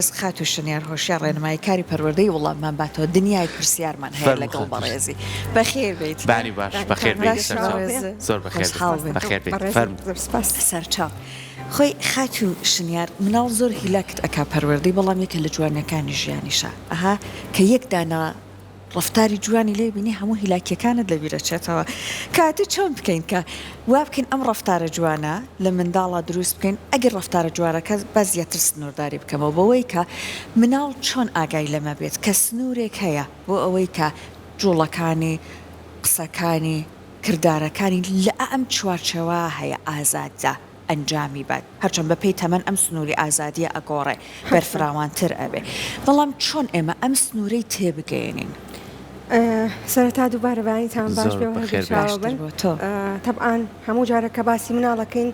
خاتو شنیار هۆشیار ڕێنماییکاری پەروەردەی وڵاتمان باتەوە دنیای پرسیارمان هەیە لەگەڵ بەڕێزی بەخێر بیت بانی باش بەخێر بیت زۆر بەخێر بیت سەرچاو خۆی خاتو شنیار مناڵ زۆر هیلاکت ئەکا پەروەردەی بەڵام یەکە لە جوانەکانی ژیانیشە ئەها کە یەک دانا ڕفتاری جوانی لێ بینی هەموو هیلاکیەکانت لەبیرە چێتەوە کاتە چۆن بکەین کە وا بکەین ئەم ڕفتارە جوانە لە منداڵە دروست بکەین ئەگەر ڕفتارە جوارەکە بەزیاتر سنوورداری بکەمەوە بەوەی کە مناڵ چۆن ئاگای لەمە بێت کە سنوورێک هەیە بۆ ئەوەی کە جوڵەکانی قسەکانی کردارەکانی لە ئەم چوارچەوە هەیە ئازادە ئەنجامی بات هەرچەند بەپێی تەمەن ئەم سنووری ئازادیە ئەگۆڕێ بەرفراوانتر ئەبێ بەڵام چۆن ئێمە ئەم سنوورەی تێبگەێنین سەرەتا دووبارە بەیانیتان باش بێ طبعاً هەموو جارە کە باسی مناڵەکەین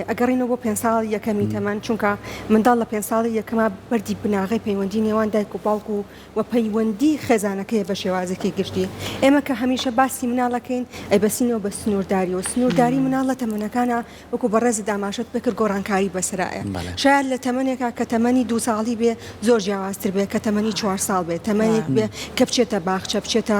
ئەگەڕینەوە بۆ 5 ساڵی یەکەمی تەمەن چونکە منداڵ لە 5 ساڵی یەکەما بەردی بناغی پەیوەندی نێوان دایک و باوکو و پەیوەندی خێزانەکەی بە شێوازێکی گشتی ئێمە کە هەمیشە باسی مناڵەکەین ئەیبەسینەوە بە سنوورداری و سنوورداری مناڵ لە تەمەنەکانە وەکو بەڕێز داماشت بکرد گۆڕانکاری بەسرایە شاید لە تەمەنێکا کە تەمەنی 2 ساڵی بێ زۆر جیاوازتر بێ کە تەمەنی 4 ساڵ بێت تەمەنێک بێ کە بچێتە باخچە بچێتە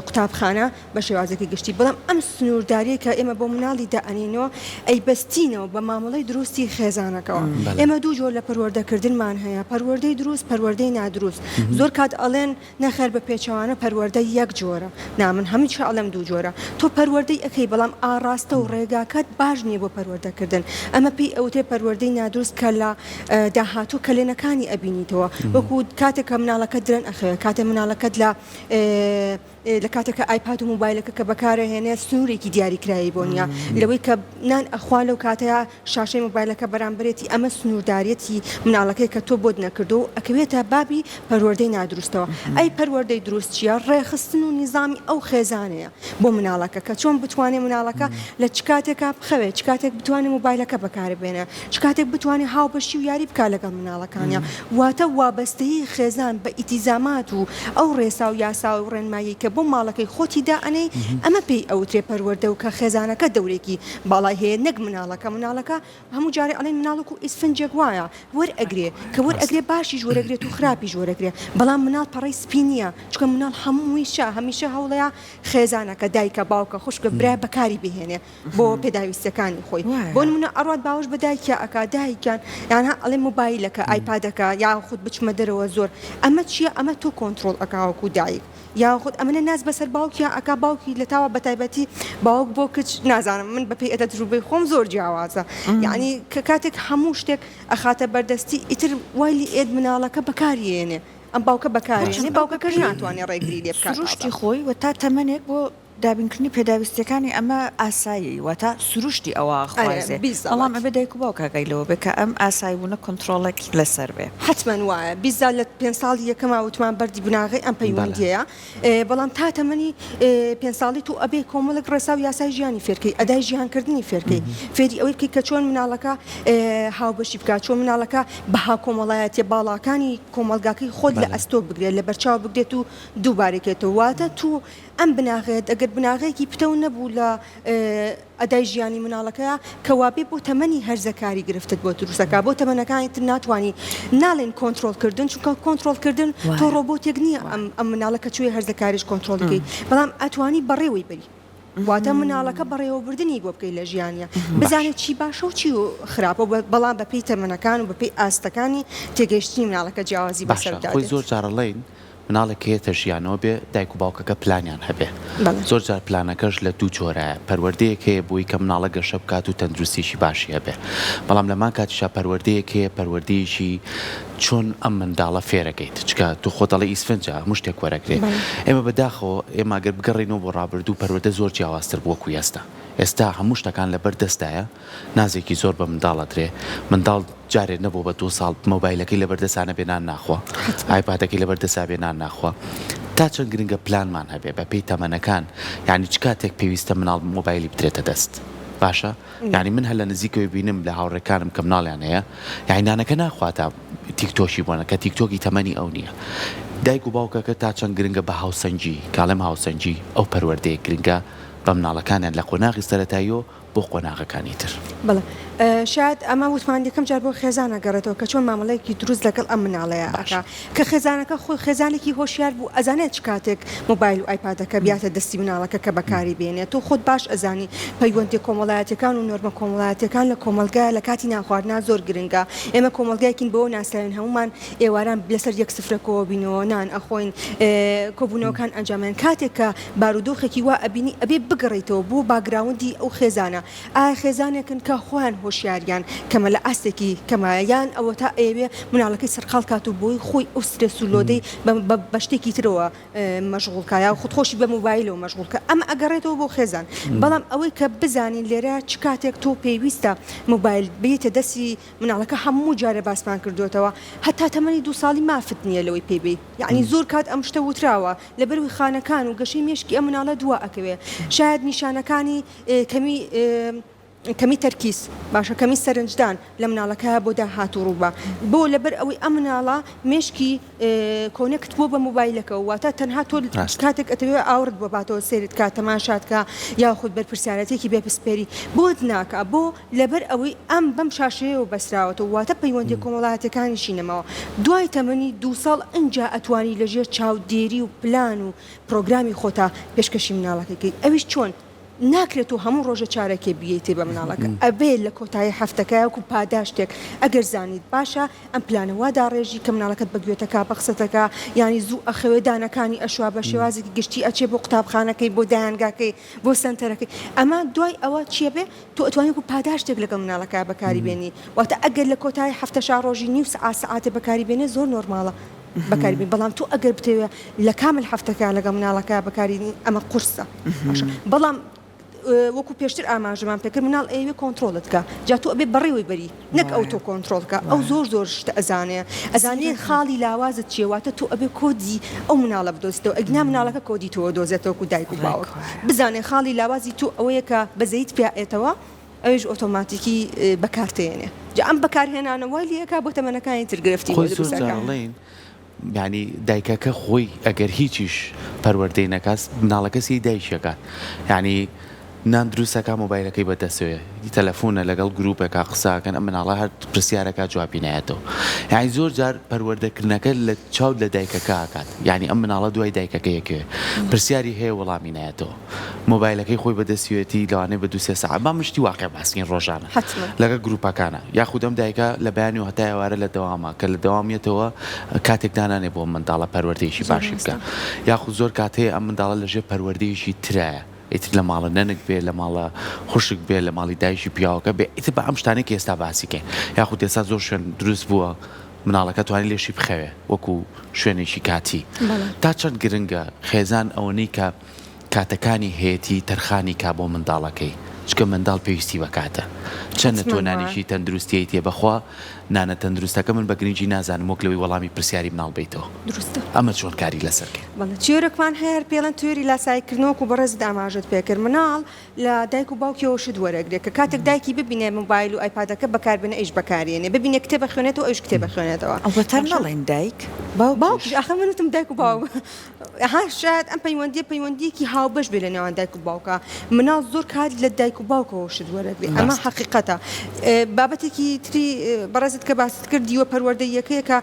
قوتابخانە بە شێوازێکی گشتی بەڵام ئەم سنوورداریە کە ئێمە بۆ مناڵی دائەنینەوە ئەیبەستینەوە بە مامەڵەی دروستی خێزانەکەەوە ئێمە دوو جۆر لە پەروەردەکردنمان هەیە پەروەردەی دروست پەروەردەی نادروست زۆر کات ئەڵێن نەخێر بە پێچەوانە پەروەردەی یەک جۆرە نامن هەمیشە ئەڵێم دوو جۆرە تۆ پەروەردەی ئەەکەی بەڵام ئاڕاستە و ڕێگاکات باش نییە بۆ پەروەردەکردن ئەمە پێی ئەوتێ پەروەردەی نادروست کە لە داهاتوو کەلێنەکانی ئەبینیتەوە وەکو کاتێک کە مناڵەکە درەن ئەخەوێ کاتێ مناڵەکەت لە کاتێکە ئایپاد و موبایلەکە کە بەکارهێنێ سنوورێکی دیاریکرایی بۆ نیە لەوەی کە نان ئەخوا لەو کاتەیە شاشەی موبایلەکە بەرامبرێتی ئەمە سنوورداریەتی مناڵەکەی کە تۆ بۆت نەکردو و ئەکەوێتە بابی پەروەردەی نادروستەوە ئەی پەروەردەی دروست چیە ڕێخستن و نیزامی ئەو خێزانەیە بۆ مناڵەکە کە چۆن بتوانێت مناڵەکە لە چ کاتێکا بخەوێت چ کاتێک بتوانێت موبایلەکە بەکاربێنە چ کاتێک بتوانێت هاوبەشی و یاری بکات لەگەڵ مناڵەکانیە واتە وابەستەیی خێزان بە ئیتیزامات و ئەو ڕێسا و یاسا و ڕێنمایی کە بۆ ماڵەکەی خۆتی دائەنەی ئەمە پێی ئەوترێ پەروەردە و کە خێزانەکە دەورێکی باڵای هەیە نەک مناڵەکە هەموو جارێ ئەڵێن مناڵک و ئیسفنجێک وایە وەرئەگرێ کە وەرئەگرێ باشیش وەرەگرێت و خراپیش وەرەگرێ بەڵام مناڵ پەڕەی سپی نییە چکە مناڵ هەموویشە هەمیشە هەوڵەیە خێزانەکە دایکە باوکە خوشکە برا بەکاری بهێنێ بۆ پێداویستەکانی خۆی بۆ نمونە ئەڕات باوش بە دایکە ئەکا دایکیان یانها ئەڵێ موبایلەکە ئایپادەکە یا خودت بچمە دەرەوە زۆر ئەمە چییە ئەمە تۆ کۆنتترۆل ئەکاوەکو دایک یا خود ئەمەە ناز بەسەر باوکیان ئەکا باوکی لە تاوە بەتایبەتی باوک بۆ کچ نازانم من بەپی ئەدە تجروبەی خۆم زۆر جیاوازە یعنی کە کاتێک هەموو شتێک ئەخاتە بەردەستی ئیتر وایلی ئێد مناڵەکە بەکارێنێ ئەم باوکە بەکارێنێ باوکەکەش ناتوانێت ڕێگری لێ بکات سروشتی خۆی و تا تەمەنێک بۆ دابینکردنی پێداویستەکانی ئەمە ئاسایی واتە سروشتی ئەوە خوازێ ئەڵام ئەبێ دایک و باوکەگەیلەوە بێ کە ئەم ئاسایی بوونە کۆنتترۆڵێکی لەسەر بێ حتمما وایە 20 لە 5 ساڵی یەکەما وتمان بەردی بناغی ئەم پەیوەندیەیە بەڵام تا تەمەنی 5 ساڵی تو ئەبێ کۆمەڵک ڕێسا و یاسای ژیانی فێرکەی ئەدای ژیانکردنی فێرکەی فێری ئەوەی کە چۆن مناڵەکە هاوبەشی بکات چۆن مناڵەکە بەها کۆمەڵایەتی باڵاکانی کۆمەلگاکەی خۆت لە ئەستۆ بگرێت لە بەرچاو بگرێت و دووبارێکێتەوە واتە تو ئەم بناغێت ئەگەر بناغەیەکی پتە نەبوو لە ئەدای ژیانی مناڵەکەیە کەوابێ بۆ تەمەنی هەرزەکاری گرفتت بۆ دروستەکە بۆ تەمەنەکانی تر ناتوانانی ناڵێن کۆنتترۆلکردن چونکە کۆنتترۆلکردن تۆ ڕۆبۆتێک نییە ئەم مناڵەکە کوێ هەرزەکاریش کۆنتترۆلەکەی بەڵام ئەتوانی بەڕێوەی بری واتە مناڵەکە بەڕێوەبردننی بۆ بکەی لە ژیانە بزانێت چی باشە و چی و خراپە بەڵام بەپێی تەمەنەکان و بەپێی ئاستەکانی تێگەشتنی مناڵەکە جیاوازی بەسەردا خۆی زۆر جارەڵێن مناڵێک هەیەتە ژیانەوە بێ دایک و باوکەکە پلانیان هەبێ زۆر جار پلانەکەش لە دوو جۆرە پەروەردەیەک هەیە بۆی کە مناڵە گەشە بکات و تەندروستیشی باشی هەبێ بەڵام لەمان کاتیشا پەروەردەیەک هەیە پەروەردەیەکی چۆن ئەم منداڵە فێرەکەیت چکە تو خۆ دەڵی ئیسفنجە هەموو شتێک وەرەگرێ ئێمە بەداخەوە ئێمە ئەگەر بگەڕێنەوە بۆ ڕابردوو پەروەردە زۆر جیاوازتر بووەکو ئێستا هەموو شتەکان لەبەر دەستایە نازێکی زۆر بە منداڵە درێ منداڵ جارێ نەبوو بە 2 ساڵ مۆبایلەکەی لەبەردەسانە بێنان ناخوا ئایپادەکەی لەبەردەسا بێنان ناخوا تا چەند گرنگە پلانمان هەبێ بە پێی تەمەنەکان یعنی چ کاتێک پێویستە مناڵ مۆبایلی بدرێتە دەست باشە یعنی من هەر لە نزیکەوەی بینم لە هاوڕێکانم کە مناڵیان هەیە یعنیانەکە ناخواتە تیکتۆشی بۆنە کە تیکتۆکی تەمەنی ئەو نییە دایک و باوکەکە تا چەند گرنگە بە هاوسەنجی کاڵێم هاوسەنجی ئەو پەروەردەیە گرنگە بە مناڵەکانیان لە قۆناغی سەرەتاییەوە بۆ قۆناغەکانی تر بەڵێ شاید ئەمە وتمان یەکەم جار بۆ خێزانە گەڕێتەوە کە چۆن مامەڵەیەکی دروست لەگەڵ ئەم مناڵەیە ئەکا کە خێزانەکە خۆی خێزانێکی هۆشیار بوو ئەزانێت چ کاتێک مۆبایل و ئایپادەکە بیاتە دەستی مناڵەکە کە بەکاری بێنێت تۆ خۆت باش ئەزانی پەیوەندی کۆمەڵایەتەکان و نۆرمە کۆمەڵایەتەکان لە کۆمەلگایە لە کاتی ناخواردنا زۆر گرنگە ئێمە کۆمەلگایەکین بۆ ناسراوین هەمومان ئێواران لەسەر یەک سفرەکەوە بینەوە نان ئەخۆین کۆبوونەوەکان ئەنجامیان کاتێک کە بارودۆخێکی وا ئەبینی ئەبێ بگەڕێتەوە بۆ باگراوندی ئەو خێزانە ئایا خێزانێکن کە خۆیان هۆشیاریان کەمە لە ئاستێکی کەمایان ئەوە تا ئێوێ مناڵەکەی سەرقاڵ کات و بۆی خۆی ئەو سترێس و لۆدەی بە شتێکی ترەوە مەشغوڵکایە و خودخۆشی بە مۆبایلەوە مەشغوڵکە ئەمە ئەگەڕێتەوە بۆ خێزان بەڵام ئەوەی کە بزانین لێرە چ کاتێک تۆ پێویستە مۆبایل بێتە دەستی مناڵەکە هەموو جارە باسمان کردوێتەوە هەتا تەمەنی 2 ساڵی مافت نییە لەوەی پێبێ یعنی زۆر کات ئەم شتە وتراوە لەبەروی خانەکان و گەشەی مێشکی ئەم مناڵە دوا ئەکەوێ شاید نیشانەکانی کەمی تەرکیز باشە کەمی سەرنجدان لە مناڵەکە بۆ داهات و ڕووبە بۆ لەبەر ئەوەی ئەم مناڵە مێشکی کۆنێکت بۆ بە مۆبایلەکە واتە تەنها تۆ کاتێک ئەتەوێ ئاورت بۆ باتەوە سێرت کات تەماشاتکە یاخود بەرپرسیارەتێکی بێپسپێری بۆت ناکە بۆ لەبەر ئەوەی ئەم بەم شاشەیەوە بەسراوەتەوە واتە پەیوەندی کۆمەڵایەتەکانیشی نەماوە دوای تەمەنی 2 ساڵ ئەنجا ئەتوانی لەژێر چاودێری و پلان و پرۆگرامی خۆتا پێشکەشی مناڵەکەی ئەویش چۆن ناکرێت و هەموو ڕۆژە چارەکێ بێتێ بە مناڵەکە ئەبێ لە کۆتایی هەفتەکەیەکو پاداشتێک ئەگەر زانیت باشە ئەم پلانەوادا ڕێژی کە مناڵەکەت بەگوێتەکە بە قسەتەکە ینی زوو ئەخەوێ دانەکانی ئەشوا بە شێوازێکی گشتی ئەچێ بۆ قوتابخانەکەی بۆ دایانگاکەی بۆ سنتەرەکەی ئەمە دوای ئەوە چیە بێ تۆ ئەتوانێت و پاداشتێک لەگەڵ مناڵەکە بەکاری بێنی واتە ئەگەر لە کۆتایی هەفتەشا ڕۆژی نیو سعاتێ بەکاری بێنێ زۆر نۆرماڵە بەکاری بێن بەڵام تۆ ئەگەر بتەوێ لە کامل هەفتەکە لەگەڵ مناڵەکە بەکاری ئەمە قورسە بەڵام وەکو پێشتر ئاماژەمان پێکرد مناڵ ئەوێ کۆنتترۆلتکە جا تۆ ئەبێ بەڕێوەی بەری نەک ئەو تۆ کۆنتترۆلکە ئەو زۆر شتە ئەزانێ خاڵی لاوازت چێواتە تۆ ئەبێ کۆدی ئەو مناڵە بدۆزیتەوە ئەگنا مناڵەکە کۆدی تۆ دۆزێتەوە و دایک و باوک بزانێ خاڵی لاوازی تۆ ئەوەیە کە بەزەیت پیاێتەوە ئەوش ئۆتۆماتیکی بەکارتێنێ جا ئەم بەکارهێنانە وای لەکە بۆ تەمەنەکانی ترگرفتی یعنی دایکەکە خۆی ئەگەر هیچیش پەروەردەی نەکات مناڵەکەسی دایشەکە یعنی نان دروستەکە مۆبایلەکەی بەدەستوێ تەلەفۆنە لەگەڵ گروپێکا قساکەن ئەم مناڵە هەر پرسیارەکە جوابی نایەتەوە یعنی زۆر جار پەروەردەکردنەکە لە چاو لە دایکەکە ئاکات یعنی ئەم مناڵە دوای دایکەکە یەکێ پرسیاری هەیە وەڵامی نایەتەوە مۆبایلەکەی خۆی بەدەستوێتی لەوانەیە بە 2-3 ساعت با مشتی واقع باسکین ڕۆژانە لەگە گروپەکانە یاخود ئەم دایکە لە بەیانی و هەتا ئێوارە لە دەوامە کە لە دەوامیێتەوە کاتێک دانانێ بۆ منداڵە پەروەردەیەشی باشی بکە یاخود زۆر کاتەیە ئەم منداڵە لەژێر پەروەردەیەشی ترایە ئیتر لە ماڵە نەنک بێ لە ماڵە خوشک بێ لە ماڵی دایشی پیاوەکە بێ ئیتر بە ئەم شتانێک ئێستا باسیکەین یاخود ئێستا زۆر شوێن دروست بووە مناڵەکە توانێت لێشی بخەوێ وەکو شوێنێکی کاتی تا چەند گرنگە خێزان ئەوەی کە کاتەکانی هەیەی تەرخانی کا بۆ منداڵەکەی چکە منداڵ پێویستی بەکاتە چەندە تۆ نانیشی تەندروستی تێ بەخوا نانە تەندروستەکە من بە گرنگی نازانم وەک لەوەی وەڵامی پرسیاری مناڵ بیتەوە ئەمە چۆن کاری لەسەرکە چێرەکمان هەیە پێڵەن توێری لاسایکردنەوەکو بەڕێز داماژت پێکرد مناڵ لە دایک و باوکیەوە شت وەرەگرێت کە کاتێک دایکی ببینێ مۆبایل و ئایپادەکە بەکاربێنە ئەیش بەکارێنێ ببینێ کتێبە خوێنێتەوە ئەوش کتێبە خوێنێتەوە ئەوەتەر نەڵێن دایک باوکش ئاخە منوتم دایک و باوک شاید ئەم پەیوەندیەکی هاوبەش بێ لە نێوان دایک و باوکە مناڵ زۆر کات لە دایک و باوکەوە شت وەرەگرێت ئەمە حەقیقەتە بابەتێکی تری بەڕێزت کە باست کرد دیوە پەروەردەیەکەیە کە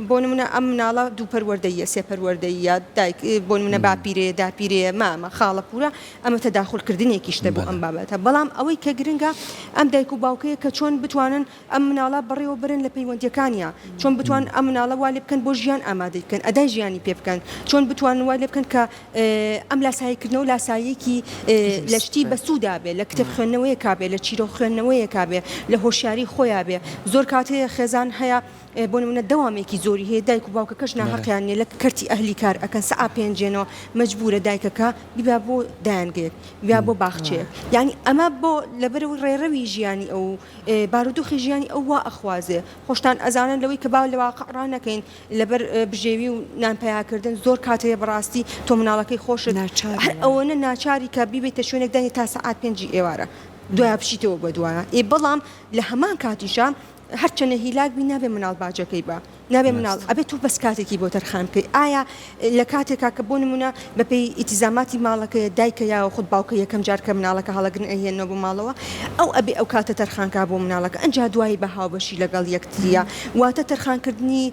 بۆ نمونە ئەم مناڵە 2 پەروەردەیە 3 پەروەردەیە دایک بۆ نمونە باپیرێ داپیرێ مامە خاڵە پورە ئەمە تەداخولکردنێکی شتە بۆ ئەم بابەتە بەڵام ئەوەی کە گرنگە ئەم دایک و باوکەیە کە چۆن بتوانن ئەم مناڵە بەڕێوە برن لە پەیوەندیەکانیە چۆن بتوان ئەم مناڵە وا لێ بکەن بۆ ژیان ئامادەی بکەن ئەدای ژیانی پێ بکەن چۆن بتوان وا لێ بکەن کە ئەم لاساییکردنەوە لاساییەکی لە شتی بەسوودا بێ لە کتێب خوێندنەوەیە کابێ لە چیرۆ خوێندنەوەیە کابێ لە هۆشیاری خۆیان بێ زۆر کاتەیە خێزان هەیە بۆ نمونە دەوامێکی زۆری هەیە دایک و باوکەکەش ناحەقیانە لە کەرتی ئەهلی کار ئەکەن سەعات پێنجێنەوە مەجبورە دایکەکە بیبا بۆ دایانگەیەک بیا بۆ باخچەیەک یعنی ئەمە بۆ لەبەرەوەی ڕێڕەوی ژیانی ئەو بارودۆخی ژیانی ئەو وا ئەخوازێ خۆشتان ئەزانن لەوەی کە باو لە واقع نەکەین لەبەر بژێوی و نانپەیاکردن زۆر کاتەیە بەڕاستی تۆ مناڵەکەی خۆشت ئەوەنە ناچاری کە بیبێتە شوێنێک دانی تا سەعات 5 ئێوارە دوای بشیتەوە بە دوایە بەڵام لە هەمان کاتیشە هەرچەنە هیلاک بی نابێ مناڵ باجەکەی بە نابێ مناڵ ئەبێت تو بەس کاتێکی بۆ تەرخان بکەی ئایا لە کاتێکا کە بۆ نمونە بەپێی ئیتیزاماتی ماڵەکەی دایکە یا خودت باوکە یەکەم جار کە مناڵەکە هەڵەگرن ئەهێنەوە بۆ ماڵەوە ئەو ئەبێ ئەو کاتە تەرخانکە بۆ مناڵەکە ئەنجا دوایی بە هاوبەشی لەگەڵ یەکتریە واتە تەرخانکردنی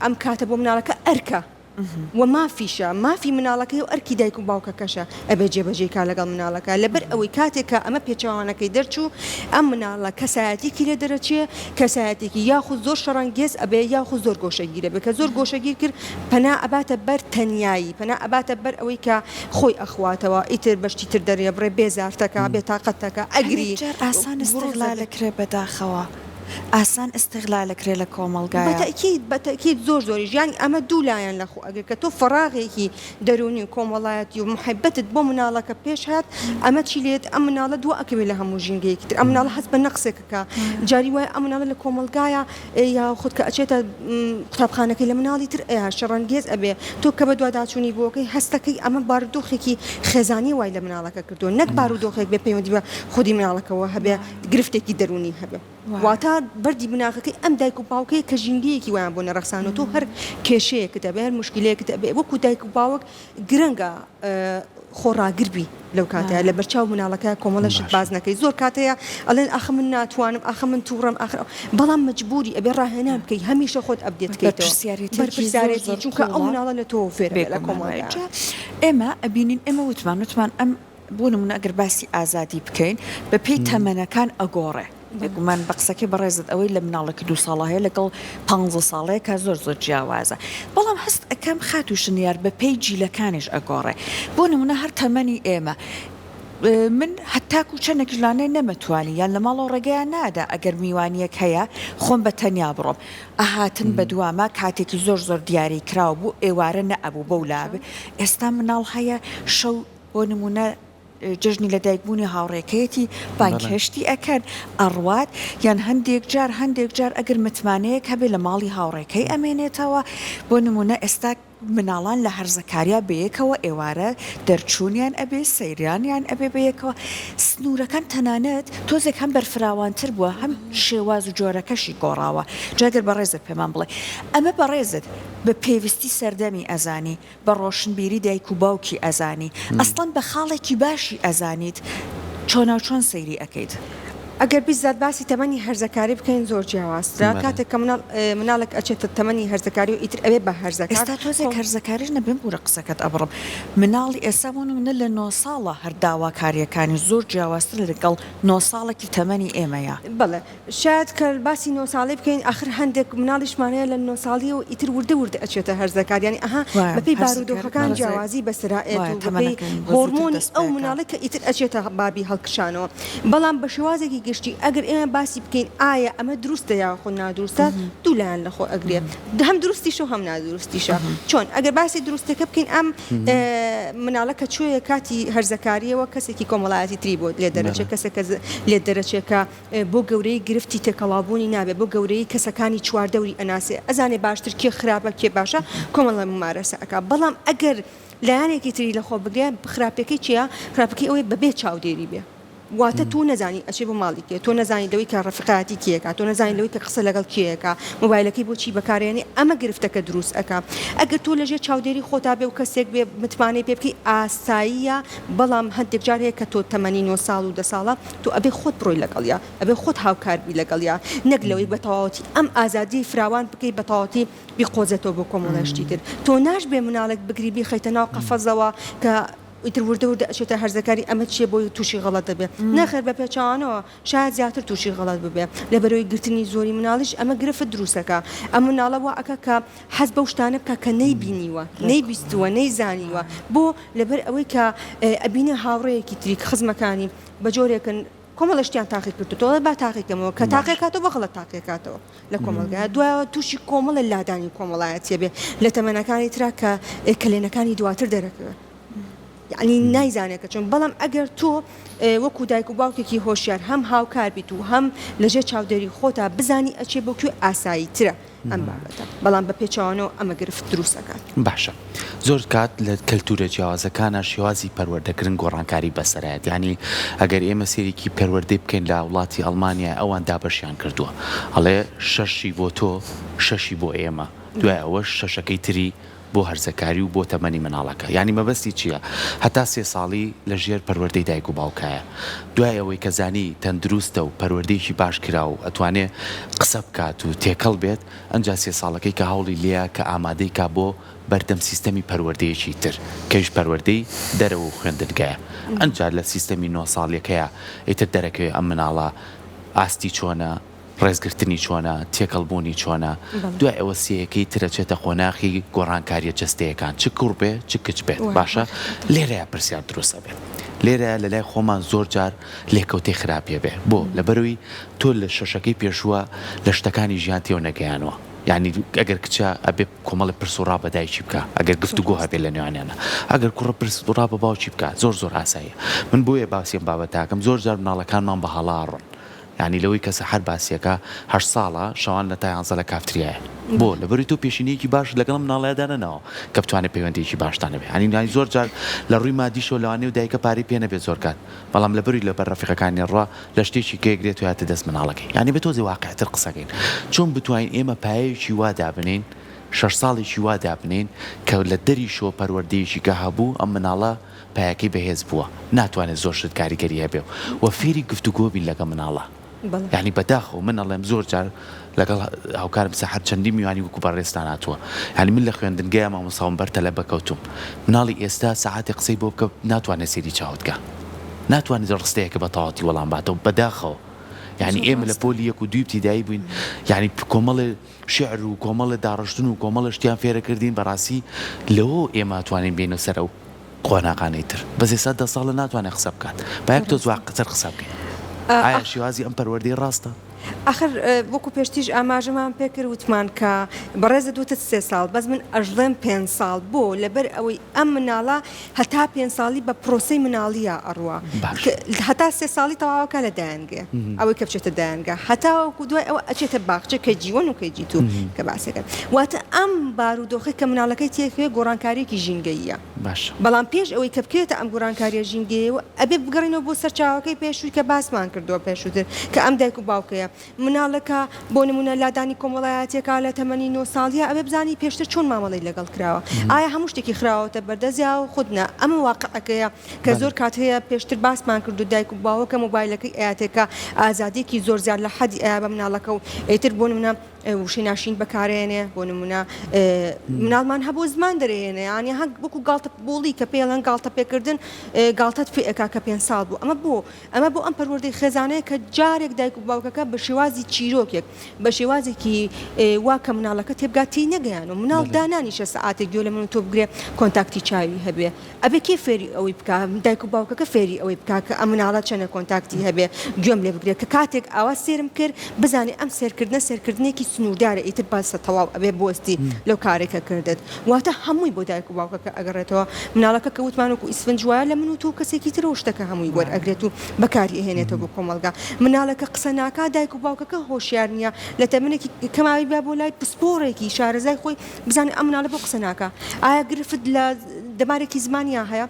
ئەم کاتە بۆ مناڵەکە ئەرکە و مافیشە مافی مناڵەکەی و ئەرکی دایک و باوکەکەشە ئەبێ جێبەجێ کا لەگەڵ مناڵەکە لەبەر ئەوەی کاتێکە ئەمە پێچەوانەکەی دەرچوو ئەم مناڵە کەسایەتێکی لێ دەرەچێ کەسایەتێکی یاخود زۆر شەڕەنگێز ئەبێ یاخود زۆر گۆشەگیرە بکە زۆر گۆشەگیر کرد پەنا ئەباتە بەر تەنیایی پەنا ئەباتە بەر ئەوەی کە خۆی ئەخواتەوە ئیتر بەشتی تر دەرێ بڕێ بێزارتەکە بێتاقەتەکە ئەگری ئاسان استغلالەکرێ بەداخەوە ئاسان استغلالەکرێ لە کۆمەلگای بەتەکیید زۆر زۆری ژیانی ئەمە دوولایەن لە خۆ ئەگەر کە تۆ فراغێکی دەرونی کۆمەڵایەتی و محەبەتت بۆ مناڵەکە پێش هات ئەمە چی لێت ئەم مناڵە دو ئەکەوێت لە هەموو ژینگەیەکی تر ئەم مناڵە هەست بە نەقسێکەکە جاری وایە ئەم مناڵە لە کۆمەلگایە یا خودت کە ئەچێتە قوتابخانەکەی لە مناڵی تر شەڕەنگێز ئەبێ تۆ کە بە دوواداچوونی بۆکەی هەستەکەی ئەمە بارودۆخێکی خێزانی وای لە مناڵەکە کردو نەک بارودۆخێک بێ پەیوەندی بە خودی مناڵەکەەوە هەبێ گرفتێکی دەرونی هەبێ واتە بەردی بناغەکەی ئەم دایک و باوکەی کە ژینگەیەکی وایان بۆ نەڕەخسانەوە تۆ هەر کێشەیەکت ئەبێ هەر مشکلەیەکت ئەبێ وەکو دایک و باوک گرنگە خۆڕاگربی لەو کاتەیە لە بەرچاو مناڵەکە کۆمەڵەشت باز نەکەی زۆر کاتەیە ئەڵێن ئاخ من ناتوانم ئاخ من تووڕم آخر بەڵام مجبوری ئەبێ ڕاهێنان بکەی هەمیشە خۆت ئەبدێتکەیتەوە چونکە ئەو مناڵە لە تۆ فێر لە کۆمەڵگا ئێمە ئەبینین ئێمە وتمان بۆ نمونە ئەگەر باسی ئازادی بکەین بە پێی تەمەنەکان ئەگۆڕێ بێگومان بە قسەکەی بەڕێزت ئەوەی لە مناڵێکی 2 ساڵە هەیە لەگەڵ 15 ساڵەیە کە زۆر زۆر جیاوازە بەڵام هەست ئەەکەم خات و شنیار بە پێی جیلەکانیش ئەگۆڕێ بۆ نمونە هەر تەمەنی ئێمە من هەتاکو چەندێک ژلانەی نەمەتوانی یان لە ماڵەوە ڕێگەیان نادا ئەگەر میوانیەک هەیە خۆم بە تەنیا بڕۆم ئاهاتن بە دوامە کاتێکی زۆر زۆر دیاری کراوە بوو ئێوارە نەئەبوو بەولابێ ئێستا مناڵ هەیە شەو بۆ نمونە جژنی لە دایکبوونی هاوڕێکەتی بانکێشتی ئەکەن ئەڕوات یان هەندێک جار ئەگەر متمانەیەک هەبێ لە ماڵی هاوڕێکەی ئەمێنێتەوە بۆ نمونە ئێستا مناڵان لە هەرزەکاریا بەیەکەوە ئێوارە دەرچوونیان ئەبێ سەیریانیان ئەبێ بەیەکەوە سنوورەکان تەنانەت تۆزێک هەم بەرفراوانتر بووە هەم شێواز و جۆرەکەشی گۆڕاوە جاگەر بەڕێزت پێمان بڵێ ئەمە بەڕێزت بە پێویستی سەردەمی ئەزانی بە ڕۆشنبیری دایک و باوکی ئەزانی ئەسڵەن بە خاڵێکی باشی ئەزانیت چۆناوچۆن سەیری ئەەکەیت ئەگەر بیزات باسی تەمەنی هەرزەکاری بکەین زۆر جیاوازترا کاتێک کە مناڵێک ئەچێتە تەمەنی هەرزەکاری و ئیتر ئەوێ بە هەرزەکار ئێستا تۆزێک هەرزەکاریش نەبێن بوورە قسەکەت ئەبڕم مناڵی ئێستا بوون منە لە 9 ساڵە هەر داواکاریەکانی زۆر جیاوازتر لەگەڵ 9 ساڵێکی تەمەنی ئێمەیە بڵێ شاید کە باسی 9 ساڵی بکەین آخر هەندێک مناڵیشمانەیە لە 9 ساڵی و ئیتر وردە ئەچێتە هەرزەکار ینی ئەها بەپێی بارودۆخەکان جیاوازی بەسرائێت و بەپێی هۆرمۆنی ئەو مناڵی کە ئیتر ئەچێتە بابی هەڵکشانەوە بەڵام بە شێوازێکی گشتی ئەگەر ئێمە باسی بکەین ئایا ئەمە دروستە یا خۆ نادروستە دوولایەن لەخۆ ئەگرێت هەم دروستیشە و هەم نادروستیشە چۆن ئەگەر باسی دروستەکە بکەین ئەم مناڵەکە چۆیە کاتی هەرزەکاریەوە کەسێکی کۆمەڵایەتی تری بۆ لێ دەرەچێت کەسێک لێ دەرەچێکە بۆ گەورەی گرفتی تێکەڵابوونی نابێت بۆ گەورەی کەسەکانی چواردەوری ئەناسێ ئەزانێ باشتر کێ خراپە کێ باشە کۆمەڵە ممارەسە ئەکا بەڵام ئەگەر لایەنێکی تری لەخۆ بگرێ خراپەکەی چییە خراپەکەی ئەوەی بەبێ چاودێری بێ واتە تۆ نەزانی ئەچێ بۆ ماڵیکێ تۆ نەزانی لەوەی کە ڕفقاتی کێکە تۆ نەزانی لەوەی کە قسە لەگەڵ کێیەکە مۆبایلەکەی بۆچی بەکارێنێ ئەمە گرفتەکە دروست ئەکا ئەگەر تۆ لەژێر چاودێری خۆتا بێ و کەسێک بێ متمانەی پێ بکەی ئاساییە بەڵام هەندێک جار هەیە کە تۆ تەمەنی 9 ساڵ و 10 ساڵە تۆ ئەبێ خۆت بڕۆی لەگەڵیا ئەبێ خۆت هاوکاربی لەگەڵیا نەک لەوەی بە تەواوەتی ئەم ئازادی فراوان بکەی بە تەواوەتی بیقۆزێتەوە بۆ کۆمەڵایەتی تر تۆ ناشبێ مناڵێک بگری بیخەیتە ناو قەفەزەوە کە ئیتر وردە ئەچێتە هەرزەکاری ئەمە چیە بۆی تووشی غەڵەت دەبێت نەخێر بە پێچوانەوە شاید زیاتر تووشی غەڵەت ببێ لە بەرەوەی گرتنی زۆری مناڵیش ئەمە گرفت دروستەکە ئەم مناڵەوە ئەکە کە حەز بەو شتانە بکە کە نەیبینیوە نەیبیستووە نەیزانیوە بۆ لەبەر ئەوەی کە ئەبینە هاوڕەیەکی تری خزمەکانی بە جۆرێکن کۆمەڵشتیان تاقی کرد تۆڵە با تاقیکەمەوە کە تاقیکاتەوە بەغڵەت تاقیکاتەوە لە کۆمەلگای دوایەوە تووشی کۆمەڵە لادانی کۆمەڵایەتیە بێ لە تەمەنەکانی ترا کە کلێنەکانی دواتر دەرەکەوە یعنی نایزانێکە چۆن بەڵام ئەگەر تۆ وەکو دایک و باوکێکی هۆشیار هەم هاوکار بیت و هەم لەژێر چاودێری خۆتا بزانی ئەچێ بۆ کوێ ئاسایی ترە ئەم بابەتە بەڵام بە پێچوانەوە ئەمە گرفت دروستەکان باشە زۆر کات لە کەلتورە جیاوازەکانە شێوازی پەروەردەکردن گۆڕانکاری بەسەرایەت یعنی ئەگەر ئێمە سێرێکی پەروەردەی بکەین لە وڵاتی ئەڵمانیا ئەوان دابەشیان کردووە ئەڵێ شەشی بۆ تۆ شەشی بۆ ئێمە دوای ئەوە شەشەکەی تری بۆ هەرزەکاری و بۆ تەمەنی مناڵەکە ینی مەبەستی چییە هەتا 3 ساڵی لە ژێر پەروەردەی دایک و باوکایە دوای ئەوەی کەزانی تەندروستە و پەروەردەیەکی باش کرا و ئەتوانێت قسە بکات و تێکەڵ بێت ئەنج 3 ساڵەکەی کە هەوڵی لێە کە ئامادەی کا بۆ بەردەم سیستەمی پەروەردەیەکی تر کەیش پەروەردەی دەرەوە و خوێندنگایە ئەنجار لە سیستەمی 9 ساڵیەکەیە ئیتر دەرەکەوێت ئەم مناڵە ئاستی چۆنە ڕێزگرتنی چۆنە تێکەڵبوونی چۆنە دوای ئەوە سیەکەی ترەچێتە خۆناخی گۆڕانکاریە جستەیەکان چ کوڕ بێ چ کچ بێت باشە لێرەیە پرسیار دروستە بێت لێرە لە لای خۆمان زۆر جار لێکەوتەی خراپیە بێ بۆ لەبەروی تۆ لە شەشەکەی پێشووە لە شتەکانی ژیان تێو نەگەیانەوە یعنی ئەگەر کچە ئەبێ کۆمەڵی پرسوڕا بە دایکی بکە ئەگەر گفتوگۆ هەبێت لە نێوانیانە ئەگەر کوڕە پرسوڕا بە باوکی بکە زۆر ئاساییە من بۆیە باسیێم بابەتاکەم زۆر جار مناڵەکانمان بە هەڵاڕن ینی لەوەی کەسە هەر باسیەکە 8 ساڵە شەوان لە تایانزە لە کافتریایە بۆ لەبەری تۆ پێشینەیەکی باش لەگەڵم مناڵەیەدانەوە کە بتوانێت پەیوەندێکی باشتانە بێ ینی زۆر جار لە ڕووی مادیشۆ لەوانێ و دایکە پارەی پێ نەبێت زۆر کات بەڵام لەبەری لە بەرڕەفیقەکانی ڕوا لە شتێکی کەیەگرێت و یاتە دەست مناڵەکەی ینی بە تۆزی واقعتر قسەکەین چۆن بتوانین ئێمە پایەیەکی وا دابنین 6 ساڵێکی وا دابنین کە لە دەری شۆ پەروەردەیەکی کە هەبوو ئەم مناڵە پایەکەی بەهێز بووە ناتوانێت زۆر شت کاریگەری هەبێ و فێری گفتوگۆ بین لەگە مناڵە یعنی بەداخەوە من ئەڵێم زۆر جار لەگەڵ هاوکارم سەحەت چەندی میوانی وەکو بەڕێستان هاتووە ینی من لە خوێندنگەیە مامۆستاوم بەرتە لە بەکەوتوم مناڵی ئێستا سەعاتی قسەی بۆ بکە ناتوانێت سێری چاوتکە ناتوانێت ڕستەیەکە بە تەواوەتی وەڵام باتەوە بەداخەوە یعنی ئێمە لە پۆلی 1 و 2 ابتیدایی بووین یعنی کۆمەڵی شعر و کۆمەڵی داڕشتن و کۆمەڵی شتیان فێرەکردین بەڕاستی لەوە ئێمە توانین بینە سەر ئەو قۆناغانەی تر بەزێ 100 ساڵە ناتوانێت قسە بکات باید تۆ زواقتر قسە بکەین ئایا شێوازی ئەم پەروەردەی ڕاستە؟ آخر وەکو پێشتیش ئاماژەمان پێکرد وتمان کە بەڕێزە دوتە 3 ساڵ بەس من ئەژڵێم 5 ساڵ بۆ لەبەر ئەوەی ئەم مناڵە هەتا 5 ساڵی بە پرۆسی مناڵیە ئەڕوە هەتا 3 ساڵی تەواوەکە لە دایانگە ئەوەی کە بچێتە دایانگە هەتا وەکو دوای ئەوە ئەچێتە باخچە کە جیوەن و کەی جیتو کە باسەکەن واتە ئەم بارودۆخی کە مناڵەکەی تێکوێ گۆڕانکاریەکی ژینگەیە بەڵام پێش ئەوەی کە بکرێتە ئەم گۆڕانکاریە ژینگەیەوە ئەبێ بگەڕینەوە بۆ سەرچاوەکەی پێشووی کە باسمان کردووە پێشووتر کە ئەم دایک و باوکەیە مناڵەکە بۆ نمونە لادانی کۆمەڵایەتێکا لە تەمەنی 9 ساڵیە ئەبێ بزانی پێشتر چۆن مامەڵی لەگەڵ کراوە ئایا هەموو شتێکی خراوەتە بەردەزیا و خودنا ئەمە واقعەکەیە کە زۆر کات هەیە پێشتر باسمان کرد و دایک و باوکە مۆبایلەکەی ئاەتێکە ئازادێکی زۆر زیاد لە حەدی ئایا بە مناڵەکە و ئیتر بۆ نمونە وشەی ناشین بەکارێنێ بۆ نمونە مناڵمان هەبوو زمان دەرێنێ ینی هەک وەکو گاڵتە بوڵی کە پێڵەن گاڵتە پێکردن گاڵتەت فێئەکە کە 5 ساڵ بوو ئەمە بۆ ئەم پەروەردەی خێزانەیە کە جارێک دایک و باوکەکە بە شێوازی چیرۆکێک بە شێوازێکی وا کە مناڵەکە تێبگاتی نەگەیان و مناڵ دانانیشە سەعاتێک گوێ لە من و تۆ بگرێ کۆنتاکتی چاوی هەبێ ئەبێ کێ فێری ئەوەی بکە دایک و باوکەکە فێری ئەوەی بکە کە ئەم مناڵە چەنە کۆنتاکتی هەبێ گوێم لێ بگرێت کە کاتێک ئاوا سێرم کرد بزانێ ئەم سێرکردنە سێرکردنێکی سنووردارە ئیتر باسە تەواو ئەبێ بۆستی لەو کارێکە کردت واتە هەمووی بۆ دایک و باوکەکە ئەگەڕێتەوە مناڵەکە کە وتمان وەکو ئیسفنج وایە لە من و تۆ کەسێکی ترەوە شتەکە هەمووی وەرئەگرێت و بەکاری هێنێتەوە بۆ کۆمەڵگا مناڵەکە قسە ناکا دایک و باوکەکە هۆشیار نییە لە تەمەنێکی کەماوی بیا بۆ لای پسپۆڕێکی شارەزای خۆی بزانێ ئەم مناڵە بۆ قسە ناکە ئایا گرفت لە دەمارێکی زمانیان هەیە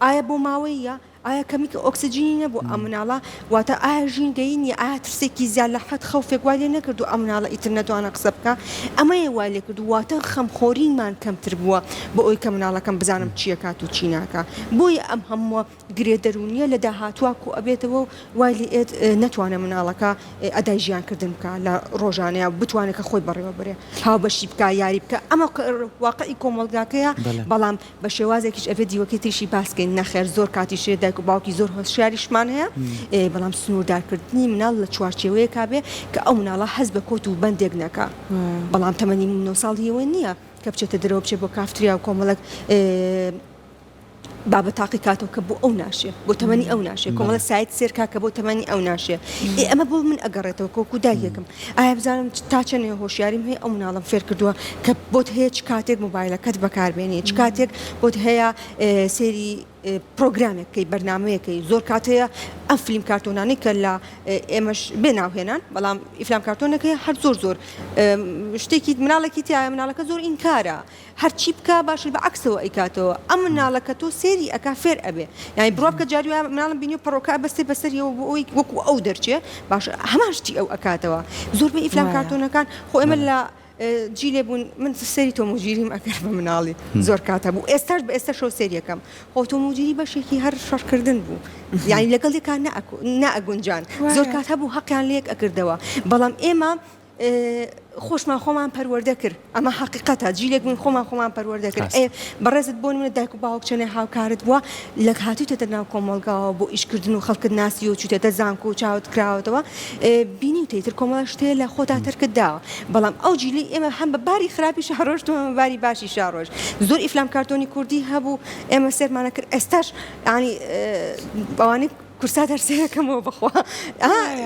ئایا بۆ ماوەیە ئایا کەمیکە ئۆکسسیجینی نەبوو ئەم مناڵە واتە ئایا ژینگەی نیە ئایا ترسێکی زیاد لە حەد خەوفێک وای لێ نەکرد و ئەم مناڵە ئیتر نەتوانە قسە بکە ئەمەیە وای لێ کرد واتە خەمخۆرینمان کەمتر بووە بۆ ئەوی کە مناڵەکەم بزانم چیە کات و چی ناکە بۆیە ئەم هەمووە گرێ دەرونیە لە داهاتوواک و ئەبێتەوە و وای لێت نەتوانە مناڵەکە ئەدای ژیانکردن بکە لە ڕۆژانەیە بتوانێت کە خۆی بەڕێوە بڕێ هاو بەشی بکە یاری بکە ئەمە واقعی کۆمەڵگاکەیە بەڵام بە شێوازێکیش ئەبێ دیوەکەی تریشی باسکەین نەخێر زۆر کاتیشێ دایک و باوکی زۆر شاریشمان هەیە بەڵام سنووردارکردنی مناڵ لە چوارچێوەیە کابێ کە ئەو مناڵە حەز بە کۆت و بەندێک نەکە بەڵام تەمەنی 9 ساڵیەوە نییە کە بچێتە دەرەوە بچێت بۆ کافتریا و کۆمەڵک بابە تاقی کاتەوە کە بۆ ئەو ناشێ بۆ تەمەنی ئەو ناشێ کۆمەڵە سایت سێرکا کە بۆ تەمەنی ئەو ناشێ ئەمە بۆ من ئەگەڕێتەوە کۆکو دایەکم ئایا بزانم تا چەنێ هۆشیاریم هەیە ئەو مناڵم فێر کردووە کە بۆت هەیە چ کاتێک مۆبایلەکەت بەکاربێنێ چ کاتێک بۆت هەیە سێری پرۆگرامێکی بەرنمەیەکی زۆر کاتەیە ئەم فیلم کارتۆنانی کە لە ئێمەش بێناوهێنان بەڵام ئیفلام کارتۆنەکەی هەر زۆر شتێکی مناڵێکی تایە مناڵەکە زۆر ئینکارە هەرچی بکە باش بە عکسەوە ئەیکاتەوە ئەم مناڵەکە تۆ سێری ئەکا فێر ئەبێ یعنی بڕۆ بکە جاری مناڵم بینی پەڕۆکە بەستێ بەسەریەوە بۆ ئەوی وەکو ئەو دەرچێ باش هەمان شتی ئەو ئەکاتەوە زۆربەی ئیفلام کارتۆنەکان خۆ ئێمە لە جیلێ بوون من سەری تۆمۆگیریم ئەکرد بە مناڵی زۆر کاتە بوو ئێستاش بە ئێستا شەو سێریەکەم خۆ تۆمۆگیری بەشێکی هەر شەڕکردن بوو یعنی لەگەڵ یەکان نائەگونجان زۆر کات هەبوو حەقیان لێک ئەکردەوە بەڵام ئێمە خۆشمان خۆمان پەروەردە کرد ئەمە حقیقەتە جیلێک بوون خۆمان پەروەردە کرد بەڕێزت بۆ منە دایک و باوک چەنێ هاوکارت بووە لە هاتووتە ناو کۆمەڵگاوە بۆ ئیشکردن و خەڵکت ناسی و چوتێتە زانکۆ و چاوت کراوەتەوە بینی تێتر کۆمەڵە شتەیە لە خۆتا تەرکت داوە بەڵام ئەو جیلی ئێمە هەم بە باری خراپی شارۆژ و باری باشی شارۆژ زۆر ئیفلام کارتۆنی کوردی هەبوو ئێمە سێرمانە کرد ئێستاش ینی ئەوانەی کورسا دەرسەکەمەوە بخوا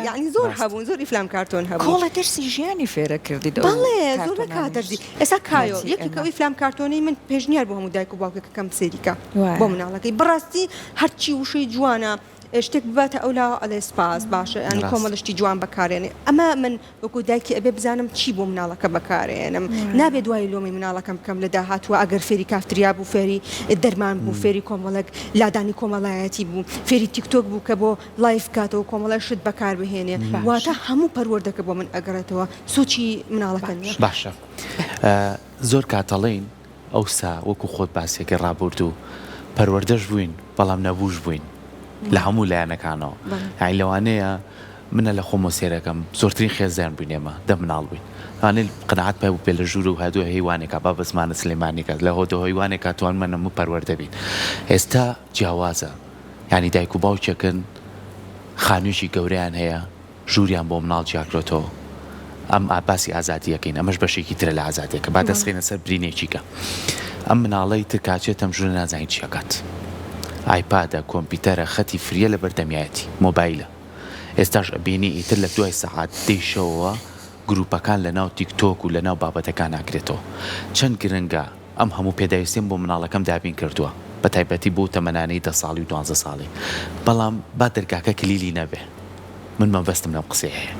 یعنی زۆر هەبوون زۆر ئیفلام کارتۆن هەبوو کۆڵە دەرسی ژیانی فێرە کردی بەڵێ زۆر بەکات دەرسی ئێستا کایۆ یەکێکەوە ئیفلام کارتۆنەی من پێشنیار بۆ هەموو دایک و باوکەکەم سێریکە بۆ مناڵەکەی بەڕاستی هەرچی وشەی جوانە شتێک بباتە ئەولا ئەڵێ سپاس باشە ینی کۆمەڵشتی جوان بەکارێنێ ئەمە من وەکو دایکی ئەبێ بزانم چی بۆ مناڵەکە بەکارێنم نابێت دوای لۆمی مناڵەکەم بکەم لە داهاتوە ئەگەر فێری کافتریا بوو فێری دەرمان بوو فێری کۆمەڵک لادانی کۆمەڵایەتی بوو فێری تیکتۆک بوو کە بۆ لایف کاتەوە کۆمەڵە شت بەکار بهێنێ واتە هەموو پەروەردەکە بۆ من ئەگەڕێتەوە سوچی مناڵەکە باشە زۆر کاتەڵین ئەوسا وەکو خۆت باسێکی ڕابردوو پەروەردەش بووین بەڵام نەبووش بووین لە هەموو لایەنەکانەوە هاي لەوانەیە منە لە خۆمە سێرەکەم زۆرترین خێزیان بووینێمە دە مناڵ بووین ئەوانەی قەنەعەت پێ بوو پێ لە ژوور و هەدوو هەیوانێکە با بەزمانە سلێمانێکە لە هۆدە هەیوانێکە توانمە نەموو پەروەردە بین ئێستا جیاوازە ینی دایک و باوکێکن خانوویشی گەورەیان هەیە ژووریان بۆ مناڵ جیاکرێتەوە ئەم ئاباسی ئازادیەکەین ئەمەش بەشێکی ترە لە ئازادیەکە با دەستخێنە سەر برینێکیکە ئەم مناڵەی تر کاچێتەم ژوور نازانین چیەکات ئایپادە کۆمپیوتەرە خەتی فریە لە بەردەمیایەتی مۆبایلە ئێستاش ئەبینی ئیتر لە دوای سەعات دەیشەوە گروپەکان لە ناو تیکتۆک و لە ناو بابەتەکان ناگرێتەوە چەند گرنگە ئەم هەموو پێداویستیم بۆ مناڵەکەم دابین کردووە بە تایبەتی بۆ تەمەنانەی 10 ساڵی و 12 ساڵی بەڵام با دەرگاکە کلیلی نەبێ من مەبەستم لەم قسەی هەیە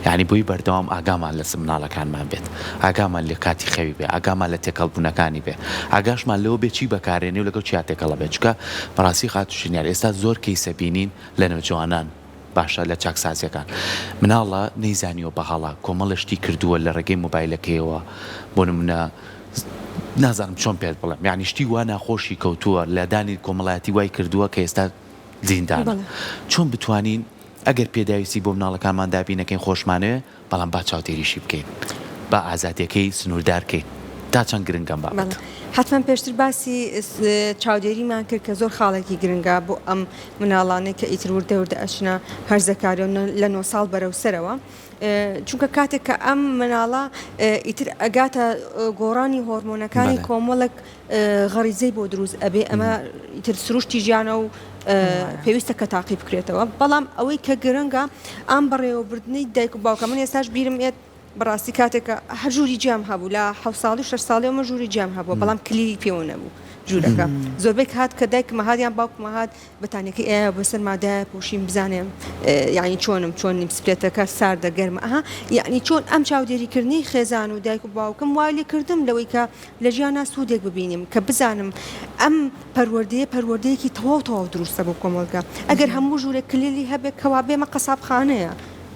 یعنی بۆی بەردەوام ئاگامان لە مناڵەکانمان بێت ئاگامان لە کاتی خەوی بێ ئاگامان لە تێکەڵبوونەکانی بێ ئاگاشمان لەوە بێ چی بەکارێنێ و لەگەڵ چیا تێکەڵە بێت چکە بەڕاستی خاتوشینیار ئێستا زۆر کەیسە بینین لە نەوجوانان باشە لە چاکسازیەکان مناڵە نەیزانیوە بەهاڵا کۆمەڵشتی کردووە لە ڕێگەی مۆبایلەکەیەوە بۆ نمونە نازانم چۆن پێت بڵێم یعنی شتی وا ناخۆشی کەوتووە لە دانی کۆمەڵایەتی وای کردووە کە ئێستا زیندانە چۆن بتوانین ئەگەر پێداویستی بۆ مناڵەکانمان دابینەکەین خۆشمانەوێ بەڵام با چاودێریشی بکەین با ئازادیەکەی سنووردارکەین تا چەند گرنگەم بابەت حتمما پێشتر باسی چاودێریمان کرد کە زۆر خاڵێکی گرنگە بۆ ئەم مناڵانەی کە ئیتر وردە ئەچنە هەرزەکاریەوە لە 9 ساڵ بەرەوسەرەوە چونکە کاتێک کە ئەم مناڵە ئیتر ئەگاتە گۆڕانی هۆرمۆنەکانی کۆمەڵک غەریزەی بۆ دروست ئەبێ ئەمە ئیتر سروشتی ژیانە و پێویستە کە تاقی بکرێتەوە بەڵام ئەوەی کە گرنگە ئەم بەڕێوەبردنی دایک و باوکە من ئێستاش بیرم ئێت بەڕاستی کاتێکە هەر ژووری جیام هەبوو لە 7 ساڵی 6 ساڵیەوە ژووری جیام هەبووە بەڵام کلیلی پێوە نەبوو ژوورەکە زۆربەی هات کە دایک مەهادیان باوکمە هات بەتانەکەی ئەیە بەسەر مادایە پۆشیم بزانێم یعنی چۆن نیمسپلێتەکە ساردە گەرمە ئەها یعنی چۆن ئەم چاودێریکردنی خێزان و دایک و باوکم وای لێ کردم لەوەی کە لە ژیانە سوودێک ببینیم کە بزانم ئەم پەروەردەیەکی تەواو دروستە بۆ کۆمەڵگە ئەگەر هەموو ژوورێک کلیلی هەبێت کەوا بێمە قەسابخانەیە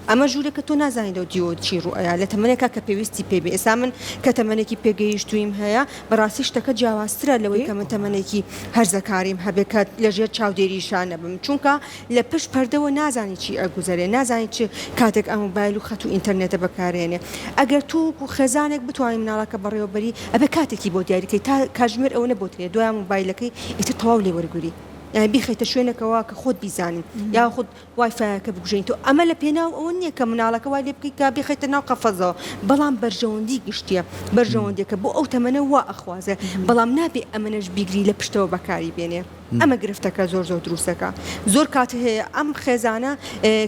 ئەمە ژوورێکە تۆ نازانیدەوە دیۆ چی ڕوئەیە لە تەمەنێکە کە پێویستی پێبێ ئێستا من کە تەمەنێکی پێگەیشتویم هەیە بەڕاستی شتەکە جیاوازترە لەوەی کە من تەمەنێکی هەرزەکاریم هەبێت کە لەژێر چاودێریشان نەبم چونکە لە پشت پەردەوە نازانی چی ئەگوزارێ نازانی چ کاتێک ئەم مۆبایل و خەت و ئینتەرنێتە بەکارێنێ ئەگەر تو و خێزانێک بتوانین مناڵەکە بەڕێوەبەری ئەبێ کاتێکی بۆ دیاریکەی تا کاژمێر ئەوە نەبوترێ دوای مۆبایلەکەی ئیتر تەواو لێ وەرگری یعنی بیخیتە شوێنەکەەوە کە خۆت بیزانین یا خود وایفایەکە بگوژین تۆ ئەمە لە پێناو ئەوە نییە کە مناڵەکە وای لێ بکەیت کە بیخیتە ناو قەفەزەوە بەڵام بەرژەوەندی گشتیە بەرژەوەندێکە بۆ ئەو تەمەنە وا ئەخوازە بەڵام نابێ ئەمەش بیگری لە پشتەوە بەکاری بێنێ ئەمە گرفتەکە زۆر دروستەکە زۆر کات هەیە ئەم خێزانە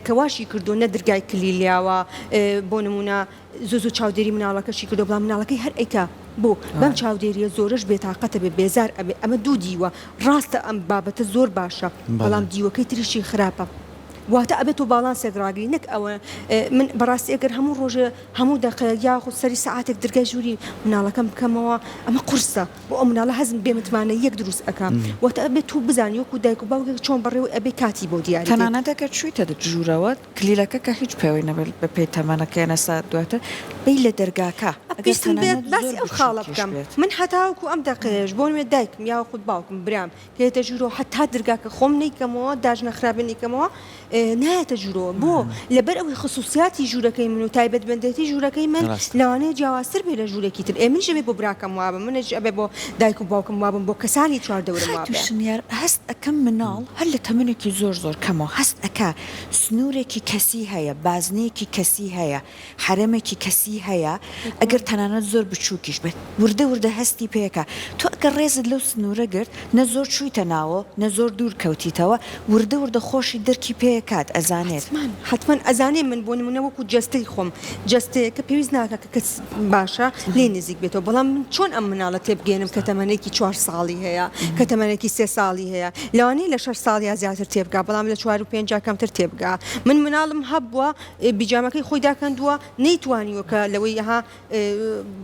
کەواشی کردو نەدرگای کلیلیاوە بۆ نمونە زۆ چاودێری مناڵەکەشی کردو بڵام مناڵەکەی هەر ئەیکە بۆ بەم چاودێریە زۆرش بێتاقەتە بێ بێزار ئەبێ ئەمە دوو دیوە ڕاستە ئەم بابەتە زۆر باشە بەڵام دیوەکەی تریشی خراپە واتە ئەبێت و باڵانسێک ڕاگری نەک ئەوە من بەڕاستی ئەگەر هەموو ڕۆژە هەموو دەقەیە یاخود سەری سەعاتێک دەرگای ژووری مناڵەکەم بکەمەوە ئەمە قورسە بۆ ئەو مناڵە هەزم بێمتمانە یەک دروست ئەکەم واتە ئەبێت و بزانانی وەکو دایک و باوکێک چۆن بەڕێوە ئەبێ کاتی بۆ دیاری تەنانەت ئەگەر چوویتە ژوورەوە کلیلەکە کە هیچ پێوەی نەبێت بە پێی تەمەنەکە نەسا دواتر بەی لە دەرگاکە پێستم بێت باسی ئەو خاڵە بکەم من هەتاوکو ئەم دەقەیەش بۆ نوێ دایکم یا خود باوکم برام کێتە ژوورۆ هەتا دەرگاکە خۆم نیکەمەوە داژنە خراپە نیکەمەوە نایەتە ژوورۆ بۆ لەبەر ئەوەی خصوصیاتی ژوورەکەی من و تایبەت بەندێتی ژوورەکەی من لەوانەیە جیاوازتر بێ لە ژوورێکی تر منیش ئەبێ بۆ براکەم وابم منش ئەبێ بۆ دایک و باوکم وابم بۆ کەسانی چواردەورم وابێ شنیار هەست ئەەکەم مناڵ هەر لە تەمەنێکی زۆر کەمەوە هەست ئەکا سنوورێکی کەسی هەیە بازنەیەکی کەسی هەیە حرەمێکی کەسی هەیە ئەگەر تەنانەت زۆر بچووکیش بێت وردە هەستی پێەکە تۆ ئەگەر ڕێزت لەو سنوورە گرت نە زۆر چوویتە ناوە نە زۆر دوور کەوتیتەوە وردە خۆشی دەرکی پێکات ئەزانێت حتمما ئەزانێ من بۆ نمونە وەکو جەستەی خۆم جەستەیەکە پێویست ناکە کە کەس باشە لێ نزیک بێتەوە بەڵام من چۆن ئەم مناڵە تێبگەێنم کە تەمەنێکی 4 ساڵی هەیە کە تەمەنێکی 3 ساڵی هەیە لەوانەیە لە 6 ساڵی زیاتر تێبگا بەڵام لە 4 و 5 کەمتر تێبگا من مناڵم هەبووە بیجامەکەی خۆی داکەندووە نەیتوانیوە کە لەوەی ها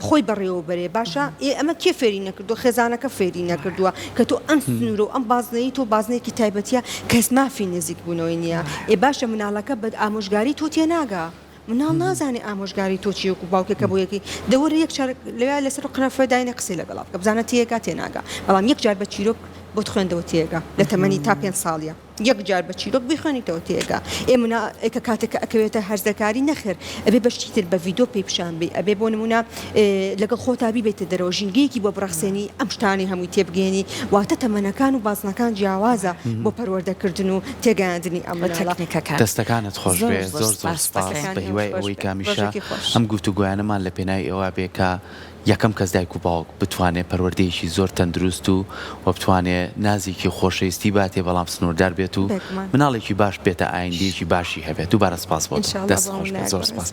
خۆی بەڕێوە بەرێ باشە ئەمە کێ فێری نەکردو خێزانەکە فێری نەکردووە کە تۆ ئەم سنوورە و ئەم بازنەی تۆ بازنێکی تایبەتیە کەس مافی نزیک بوونەوەی نییە باشە مناڵەکە بە ئامۆژگاری تۆ تێناگا مناڵ نازانێ ئامۆژگاری تۆ چیوەکو باوکێکە بۆ یەکی دەوەرە یەک لەوێ لەسەر قنەفە داینە قسەی لەگەڵات کە بزانە تێگا تێناگا بەڵام یەک جار بە چیرۆک بۆ خوێندەوە تێگا لە تەمەنی تا 5 ساڵیە یەک جار بە چیرۆک بخوێنیتەوە تێگا ئێمە ئێکە کاتێکە ئەکەوێتە هەرزەکاری نەخێر ئەبێ بەشتیتر بە ڤیدۆ پێی پیشان بێ ئەبێ بۆ نمونە لەگەڵ خۆتابی بێتە دەرەوە ژینگەیەکی بۆ بڕەخسێنی ئەم شتانی هەمووی تێبگەێنی واتە تەمەنەکان و بازنەکان جیاوازە بۆ پەروەردەکردن و تێگەاندنی ئەم تەکنیکەکان دەستەکانت خۆش بێ زۆر سپاس بە هیوای ئەوەی کامیشە ئەم گفتوگویانەمان لە پێناوی ئەوە بێ کە یەکەم کەس دایک و باوک بتوانێت پەروەردەیەکی زۆر تەندروست و بتوانێت نازێکی خۆشەویستی باتێ بەڵام سنووردار بێت و مناڵێکی باش بێتە ئایندەیەکی باشی هەبێت دووبارە سپاس بۆ دەست خۆش زۆر سپاس.